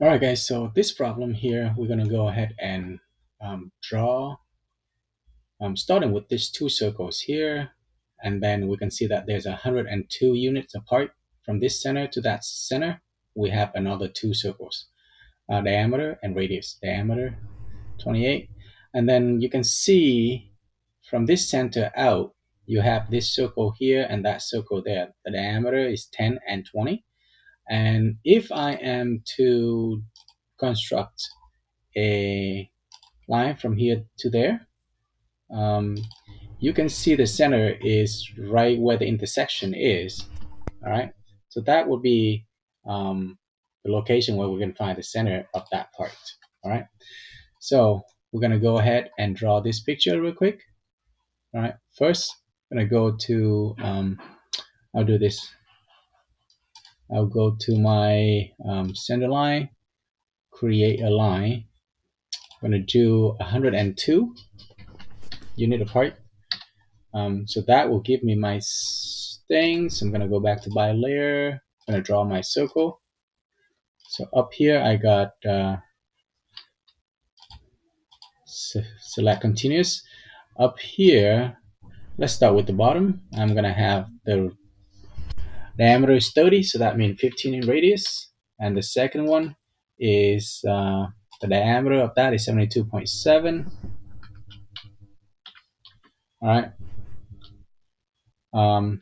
All right, guys, so this problem here, we're going to go ahead and draw, starting with these two circles here, and then we can see that there's 102 units apart from this center to that center. We have another two circles, diameter and radius, diameter 28. And then you can see from this center out, you have this circle here and that circle there. The diameter is 10 and 20. And if I am to construct a line from here to there, um, you can see the center is right where the intersection is. All right, so that would be the location where we can find the center of that part. All right, so we're gonna go ahead and draw this picture real quick. All right, first I'm gonna go to I'll do this. I'll go to my center line, create a line. I'm going to do 102 unit apart. So that will give me my things. I'm going to go back to by layer. I'm going to draw my circle. So up here, I got select continuous. Up here, let's start with the bottom. I'm going to have the diameter is 30, so that means 15 in radius. And the second one is the diameter of that is 72.7. All right. I'm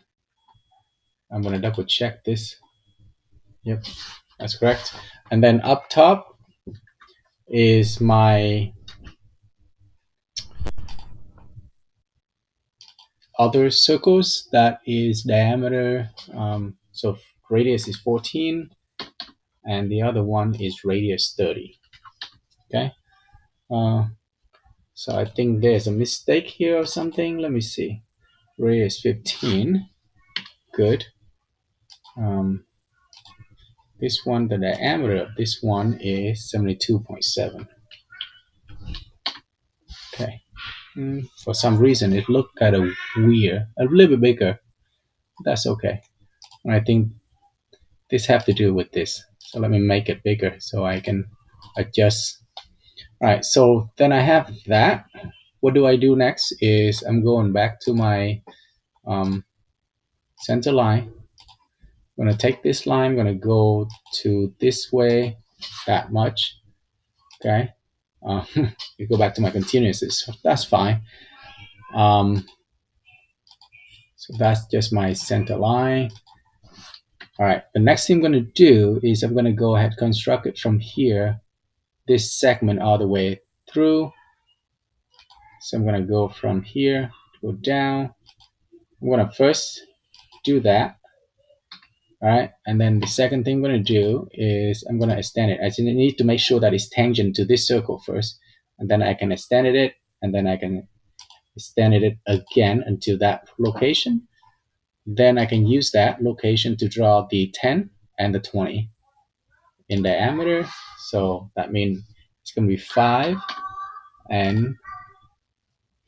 going to double check this. Yep, that's correct. And then up top is my other circles. That is diameter. So radius is 14, and the other one is radius 30. Okay. So I think there's a mistake here or something. Let me see. Radius 15. Good. This one, the diameter of this one is 72.7. Okay. For some reason, it looked kind of weird, a little bit bigger. That's okay. I think this have to do with this. So let me make it bigger so I can adjust. All right, so then I have that. What do I do next is I'm going back to my center line. I'm going to take this line. I'm going to go to this way that much. Okay. You go back to my continuous. That's fine. So that's just my center line. All right, the next thing I'm going to do is I'm going to go ahead and construct it from here, this segment all the way through. So I'm going to go from here, go down. I'm going to first do that. All right, and then the second thing I'm going to do is I'm going to extend it. I need to make sure that it's tangent to this circle first, and then I can extend it, and then I can extend it again until that location. Then I can use that location to draw the 10 and the 20 in diameter. So that means it's going to be 5 and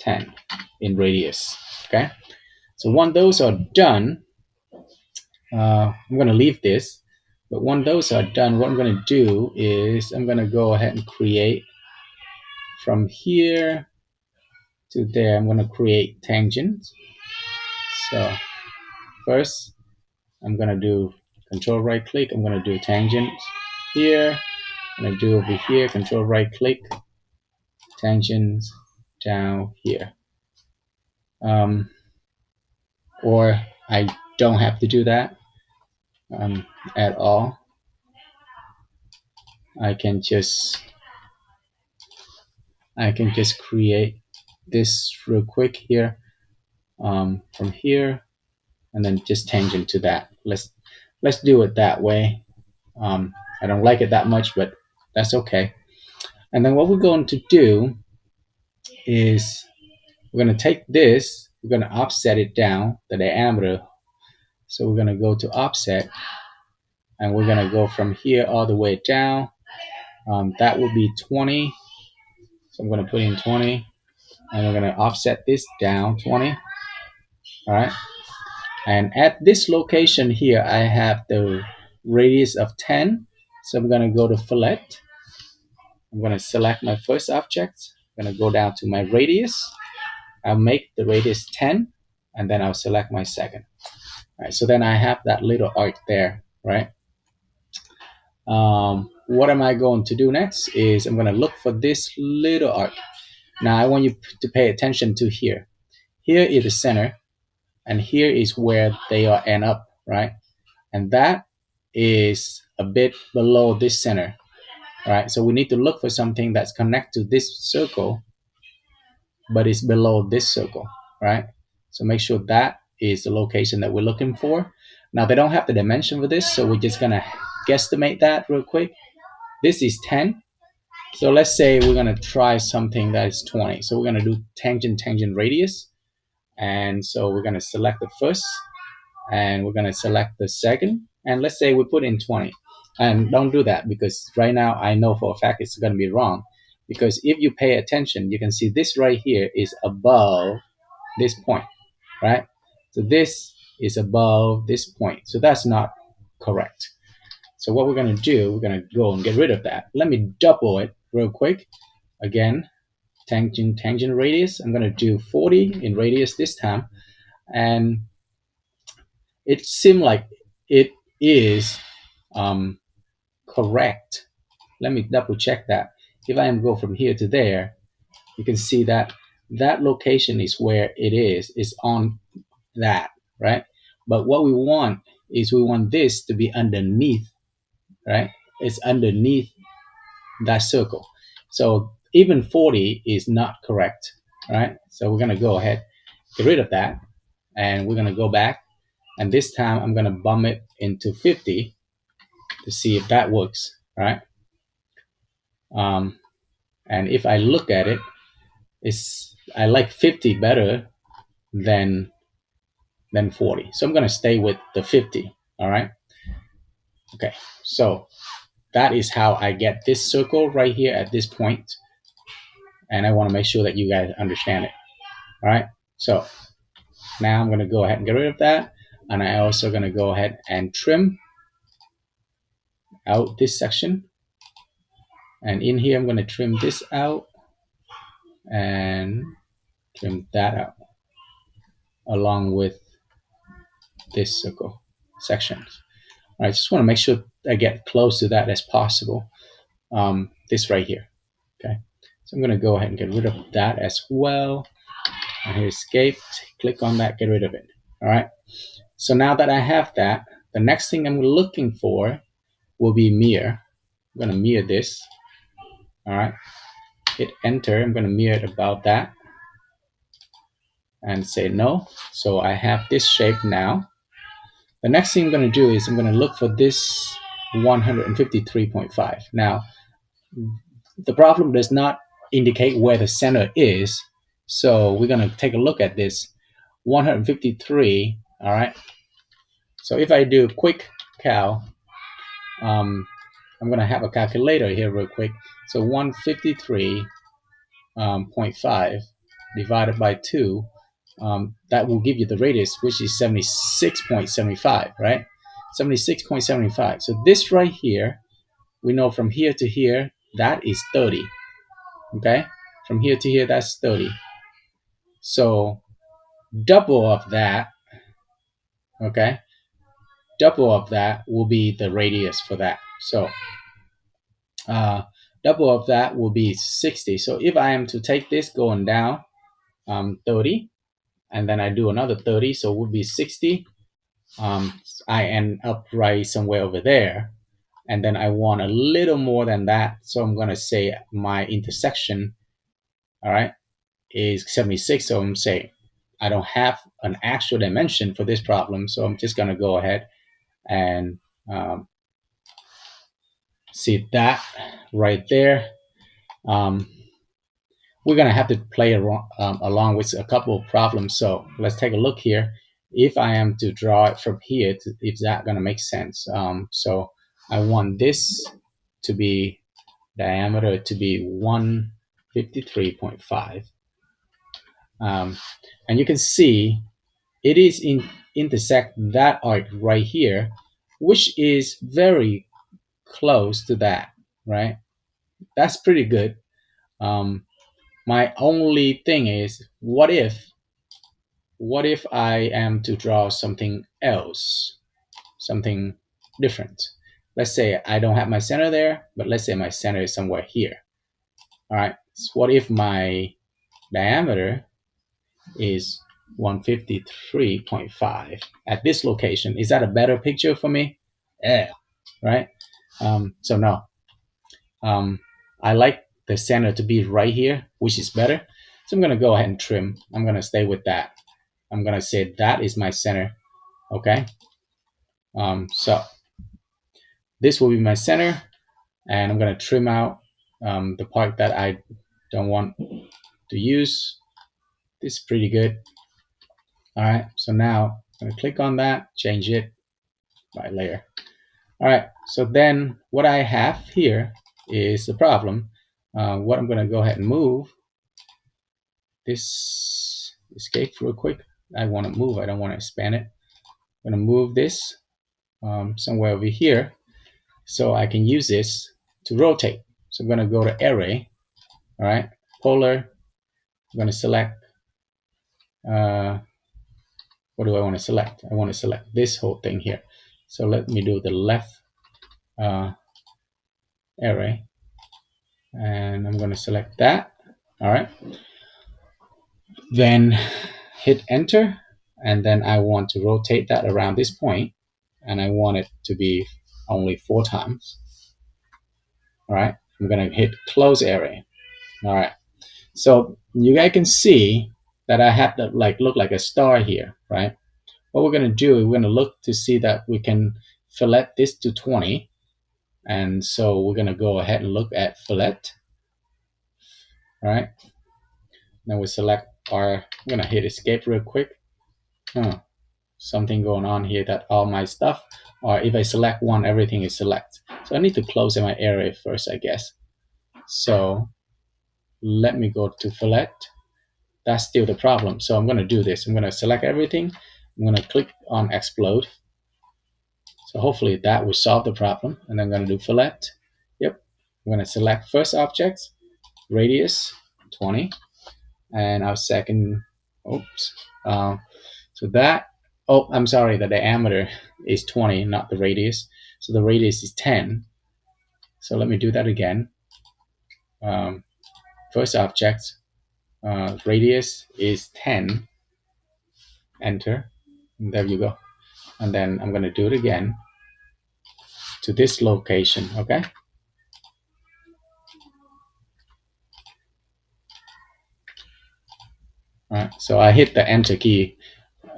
10 in radius. Okay. So when those are done, I'm going to leave this. But when those are done, what I'm going to do is I'm going to go ahead and create from here to there. I'm going to create tangents. So first, I'm going to do control right click. I'm going to do tangents here. I'm going to do over here, control right click, tangents down here. Or I don't have to do that at all. I can just create this real quick here from here, and then just tangent to that. Let's do it that way. I don't like it that much, but that's okay. And then what we're going to do is we're going to take this, we're going to offset it down the diameter. So we're going to go to offset, and we're going to go from here all the way down. That will be 20. So I'm going to put in 20, and we're going to offset this down 20. All right. And at this location here, I have the radius of 10 So I'm going to go to fillet. I'm going to select my first object. I'm going to go down to my radius. I'll make the radius 10, and then I'll select my second. All right, so then I have that little arc there, right? What am I going to do next is I'm going to look for this little arc. Now I want you to pay attention to here. Here is the center, and here is where they are end up, right? And that is a bit below this center, right? So we need to look for something that's connected to this circle, but it's below this circle, right? So make sure that is the location that we're looking for. Now they don't have the dimension for this, so we're just gonna guesstimate that real quick. This is 10. So let's say we're gonna try something that is 20. So we're gonna do tangent radius. And so we're gonna select the first, and we're gonna select the second. And let's say we put in 20. And don't do that, because right now I know for a fact it's gonna be wrong. Because if you pay attention, you can see this right here is above this point, right? So this is above this point. So that's not correct. So what we're going to do, we're going to go and get rid of that. Let me double it real quick. Again, tangent radius. I'm going to do 40 in radius this time. And it seemed like it is correct. Let me double check that. If I am go from here to there, you can see that that location is where it is on that, right? But what we want is we want this to be underneath, right? It's underneath that circle. So even 40 is not correct, right? So we're gonna go ahead, get rid of that, and we're gonna go back, and this time I'm gonna bump it into 50 to see if that works, right? And if I look at it, I like 50 better than 40. So I'm going to stay with the 50. All right. Okay. So that is how I get this circle right here at this point. And I want to make sure that you guys understand it. All right. So now I'm going to go ahead and get rid of that. And I also going to go ahead and trim out this section. And in here, I'm going to trim this out and trim that out along with this circle section. I just want to make sure I get close to that as possible. This right here. Okay. So I'm going to go ahead and get rid of that as well. And hit escape, click on that, get rid of it. All right. So now that I have that, the next thing I'm looking for will be mirror. I'm going to mirror this. All right. Hit enter. I'm going to mirror it about that. And say no. So I have this shape now. The next thing I'm going to do is I'm going to look for this 153.5. Now, the problem does not indicate where the center is. So we're going to take a look at this 153. All right. So if I do quick cal, I'm going to have a calculator here real quick. So 153.5 divided by 2, that will give you the radius, which is 76.75, right? 76.75. So this right here, we know from here to here, that is 30. Okay? From here to here, that's 30. So double of that, okay? Double of that will be the radius for that. So double of that will be 60. So if I am to take this going down 30, and then I do another 30, so it would be 60. I end up right somewhere over there. And then I want a little more than that. So I'm going to say my intersection, all right, is 76. So I'm saying I don't have an actual dimension for this problem. So I'm just going to go ahead and see that right there. We're going to have to play along with a couple of problems. So let's take a look here. If I am to draw it from here, is that going to make sense? So I want this to be diameter to be 153.5. And you can see it is intersect that arc right here, which is very close to that, right? That's pretty good. My only thing is, what if I am to draw something else, something different? Let's say I don't have my center there, but let's say my center is somewhere here. All right. So what if my diameter is 153.5 at this location? Is that a better picture for me? Yeah. Right. So no. I like the center to be right here, which is better. So I'm going to go ahead and trim. I'm going to stay with that. I'm going to say that is my center. Okay. So this will be my center, and I'm going to trim out the part that I don't want to use. This is pretty good. All right. So now I'm going to click on that, change it by layer. All right. So then what I have here is the problem. What I'm going to go ahead and move this, escape real quick. I want to move. I don't want to expand it. I'm going to move this somewhere over here so I can use this to rotate. So I'm going to go to array. All right, polar. I'm going to select. What do I want to select? I want to select this whole thing here. So let me do the left array, and I'm going to select that. All right. Then hit enter, and then I want to rotate that around this point, and I want it to be only 4 times. All right. I'm going to hit close array. All right. So you guys can see that I have to look like a star here, right? What we're going to do, we're going to look to see that we can fillet this to 20. And so we're going to go ahead and look at fillet. All right. Then we select our, I'm going to hit escape real quick. Something going on here that all my stuff, or if I select one, everything is select. So I need to close my array first, I guess. So let me go to fillet. That's still the problem. So I'm going to do this. I'm going to select everything. I'm going to click on explode. So hopefully that will solve the problem. And I'm going to do fillet. Yep. I'm going to select first object, radius 20, and our second, oops. So that, oh, I'm sorry, the diameter is 20, not the radius. So the radius is 10. So let me do that again. First object, radius is 10. Enter. And there you go. And then I'm going to do it again to this location. Okay. All right. So I hit the enter key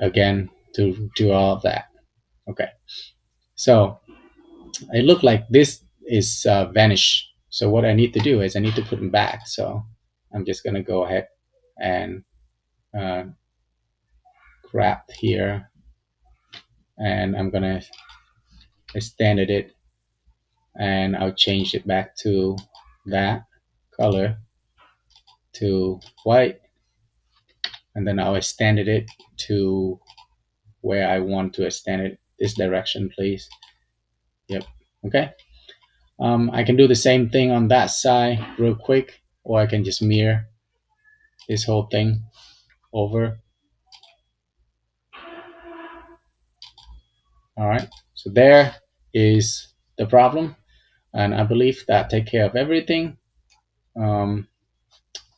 again to do all of that. Okay. So it looked like this is vanished. So what I need to do is I need to put them back. So I'm just going to go ahead and grab here, and I'm going to extend it, and I'll change it back to that color to white, and then I'll extend it to where I want to extend it, this direction, please. Yep. Okay. I can do the same thing on that side real quick, or I can just mirror this whole thing over. All right. So there is the problem, and I believe that take care of everything. The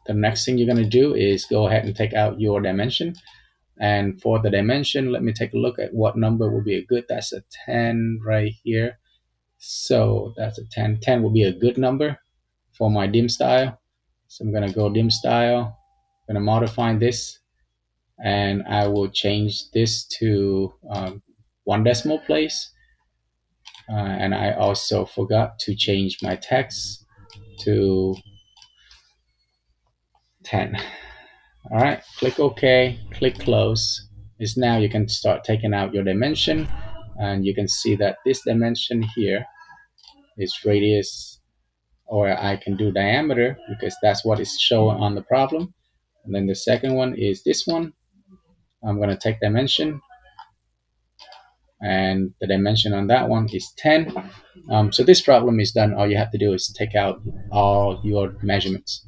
next thing you're going to do is go ahead and take out your dimension. And for the dimension, let me take a look at what number would be a good. That's a 10 right here. So that's a 10. 10 will be a good number for my dim style. So I'm going to go dim style. I'm going to modify this, and I will change this to 1 decimal place. And I also forgot to change my text to 10. All right, click OK, click close. Is now you can start taking out your dimension, and you can see that this dimension here is radius, or I can do diameter because that's what is showing on the problem. And then the second one is this one. I'm going to take dimension, and the dimension on that one is 10. So this problem is done. All you have to do is take out all your measurements.